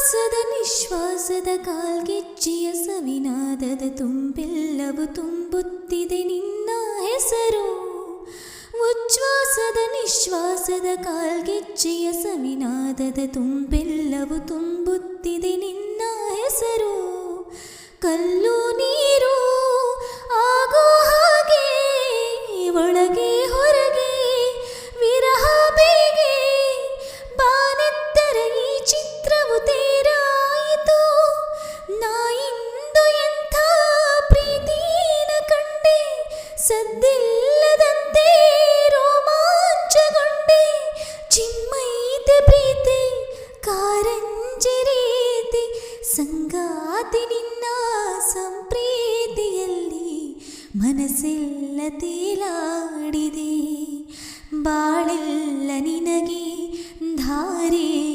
ಉಚ್ಛ್ವಾಸದ ನಿಶ್ವಾಸದ ಕಾಲ್ಗೆಜ್ಜೆಯ ಸವಿನಾದದ ತುಂಬೆಲ್ಲವೂ ತುಂಬುತ್ತಿದೆ ನಿನ್ನ ಹೆಸರು. ಉಚ್ಛ್ವಾಸದ ನಿಶ್ವಾಸದ ಕಾಲ್ಗೆಜ್ಜೆಯ ಸವಿನಾದದ ತುಂಬೆಲ್ಲವೂ ತುಂಬುತ್ತಿದೆ ನಿನ್ನ ಹೆಸರು. ಕಲ್ಲು ನೀರು ಆಗೋ ಹಾಗೆ ಒಳಗೆ ಹೊರಗೆ ವಿರಹ ಬೇಗೆ ಬಾನೆತ್ತರ ಈ ಚಿತ್ರವು ತೇರಾಯಿತು. ನಾ ಇಂದು ಎಂಥ ಪ್ರೀತಿನ ಕಂಡೆ, ಸದ್ದಿಲ್ಲದಂತೆ ರೋಮಾಂಚಗೊಂಡೆ. ಚಿಮ್ಮೈತೆ ಪ್ರೀತಿ ಕಾರಂಜಿ ರೀತಿ, ಸಂಗಾತಿ ನಿನ್ನ ಸಂಪ್ರೀತಿಯಲ್ಲಿ ಮನಸ್ಸೆಲ್ಲ ತೇಲಾಡಿದೆ. ಬಾಳೆಲ್ಲ ನಿನಗೆ ಧಾರೆ